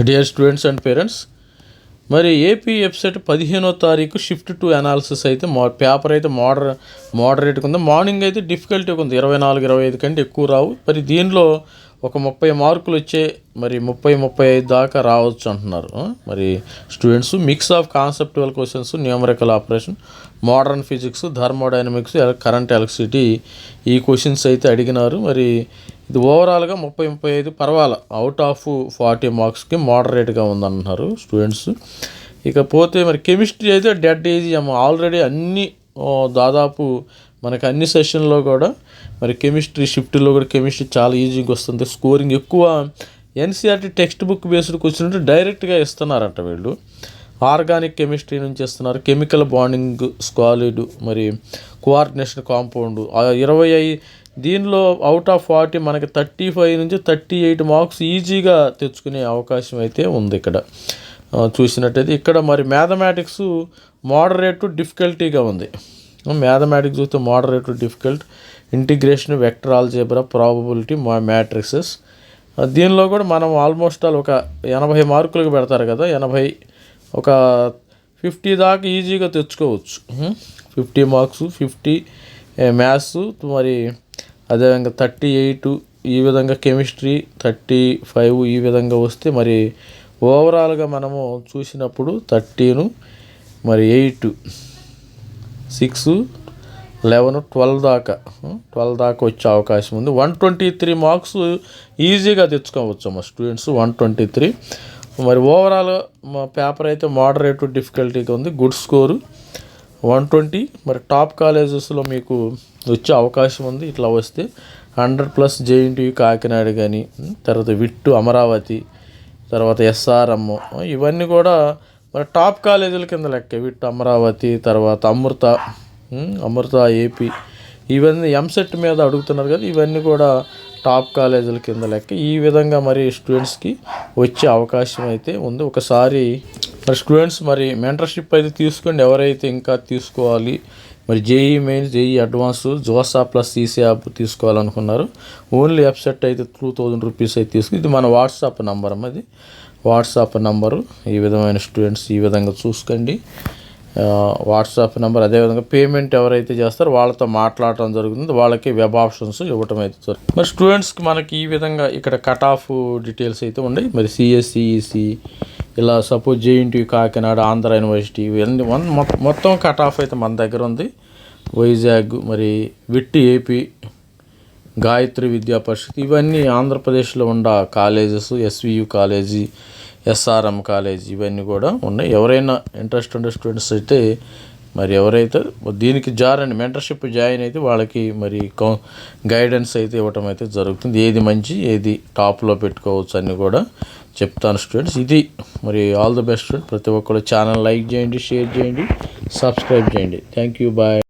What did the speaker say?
Dear students and parents, మరి AP website 15వ తారీఖు షిఫ్ట్ టు అనాలిసిస్ అయితే పేపర్ అయితే మోడరేట్గా ఉంది. మార్నింగ్ అయితే డిఫికల్టీగా ఉంది, 24-25 కంటే ఎక్కువ రావు. మరి దీనిలో ఒక 30 మార్కులు వచ్చే మరి 30-35 దాకా రావచ్చు అంటున్నారు. మరి students mix of conceptual questions, numerical operation, modern physics, thermodynamics, current electricity ఈ క్వశ్చన్స్ అయితే అడిగినారు. మరి ఇది ఓవరాల్గా 30-35 పర్వాలా, అవుట్ ఆఫ్ 40 మార్క్స్కి మోడరేట్గా ఉందంటున్నారు స్టూడెంట్స్. ఇకపోతే మరి కెమిస్ట్రీ అయితే డెడ్ ఈజీ అమ్మ. ఆల్రెడీ అన్ని దాదాపు మనకి అన్ని సెషన్లో కూడా మరి కెమిస్ట్రీ షిఫ్ట్లో కూడా కెమిస్ట్రీ చాలా ఈజీగా వస్తుంది. స్కోరింగ్ ఎక్కువ ఎన్సీఆర్టీ టెక్స్ట్ బుక్ బేస్డ్కి వచ్చినట్టు డైరెక్ట్గా ఇస్తున్నారంట వీళ్ళు. ఆర్గానిక్ కెమిస్ట్రీ నుంచి ఇస్తున్నారు, కెమికల్ బాండింగ్, సాలిడ్, మరి కోఆర్డినేషన్ కాంపౌండ్ 25. దీనిలో అవుట్ ఆఫ్ 40 మనకి 35 నుంచి 38 మార్క్స్ ఈజీగా తెచ్చుకునే అవకాశం అయితే ఉంది ఇక్కడ చూసినట్టయితే. ఇక్కడ మరి మ్యాథమెటిక్స్ మోడరేట్ డిఫికల్టీగా ఉంది. మ్యాథమెటిక్స్ చూస్తే moderate difficult, integration, vector algebra, probability, matrixes. దీనిలో కూడా మనం ఆల్మోస్ట్ ఒక 80 మార్కులకు పెడతారు కదా, 80 ఒక 50 దాకా ఈజీగా తెచ్చుకోవచ్చు. 50 మార్క్స్, 50 మ్యాథ్స్, మరి అదేవిధంగా 38 ఈ విధంగా కెమిస్ట్రీ, 35 ఈ విధంగా వస్తే మరి ఓవరాల్గా మనము చూసినప్పుడు 13, మరి 8, 6, 11, 12 దాకా వచ్చే అవకాశం ఉంది. 123 మార్క్స్ ఈజీగా తెచ్చుకోవచ్చు అమ్మ స్టూడెంట్స్, 123. మరి ఓవరాల్ మా పేపర్ అయితే మోడరేట్ డిఫికల్టీగా ఉంది, గుడ్ స్కోరు 120. మరి టాప్ కాలేజెస్లో మీకు వచ్చే అవకాశం ఉంది. ఇట్లా వస్తే 100+ జేఎన్టీయూ కాకినాడ కానీ, తర్వాత విట్టు అమరావతి, తర్వాత ఎస్ఆర్ఎం, ఇవన్నీ కూడా మరి టాప్ కాలేజీల కింద లెక్క. విట్టు అమరావతి, తర్వాత అమృత ఏపీ, ఇవన్నీ ఎంసెట్ మీద అడుగుతున్నారు కదా, ఇవన్నీ కూడా టాప్ కాలేజీల కింద లెక్క. ఈ విధంగా మరి స్టూడెంట్స్కి వచ్చే అవకాశం అయితే ఉంది. ఒకసారి మరి స్టూడెంట్స్ మరి మెంటర్షిప్ అయితే తీసుకోండి, ఎవరైతే ఇంకా తీసుకోవాలి. మరి JEE mains, JEE advance, JoSAA plus ఈసీఆప్ తీసుకోవాలనుకున్నారు. ఓన్లీ వెబ్సైట్ అయితే 2000 రూపీస్ అయితే తీసుకుని, ఇది మన వాట్సాప్ నంబర్ అమ్మ, అది వాట్సాప్ నంబరు. ఈ విధమైన స్టూడెంట్స్ ఈ విధంగా చూసుకోండి, వాట్సాప్ నెంబర్. అదేవిధంగా పేమెంట్ ఎవరైతే చేస్తారో వాళ్ళతో మాట్లాడటం జరుగుతుంది, వాళ్ళకి వెబ్ ఆప్షన్స్ ఇవ్వటం అయితే జరుగుతుంది. మరి స్టూడెంట్స్కి మనకి ఈ విధంగా ఇక్కడ కట్ ఆఫ్ డీటెయిల్స్ అయితే ఉన్నాయి. మరి సిఎస్సిఈసి ఇలా suppose JNTU Kakinada, Andhra university, ఇవన్నీ మొత్తం కట్ ఆఫ్ అయితే మన దగ్గర ఉంది. వైజాగ్, మరి విట్టి ఏపీ, గాయత్రి విద్యా పరిషత్, ఇవన్నీ ఆంధ్రప్రదేశ్లో ఉన్న colleges, SVU college, SRM college, ఇవన్నీ కూడా ఉన్నాయి. ఎవరైనా ఇంట్రెస్ట్ ఉండే స్టూడెంట్స్ అయితే మరి ఎవరైతే దీనికి మెంటర్షిప్ జాయిన్ అయితే వాళ్ళకి మరి గైడెన్స్ అయితే ఇవ్వటం అయితే జరుగుతుంది. ఏది మంచి, ఏది టాప్లో పెట్టుకోవచ్చు అని కూడా చెప్తాను స్టూడెంట్స్. ఇది మరి ఆల్ ది బెస్ట్ స్టూడెంట్. ప్రతి ఒక్కరు ఛానల్ లైక్ చేయండి, షేర్ చేయండి, సబ్స్క్రైబ్ చేయండి. Thank you, bye.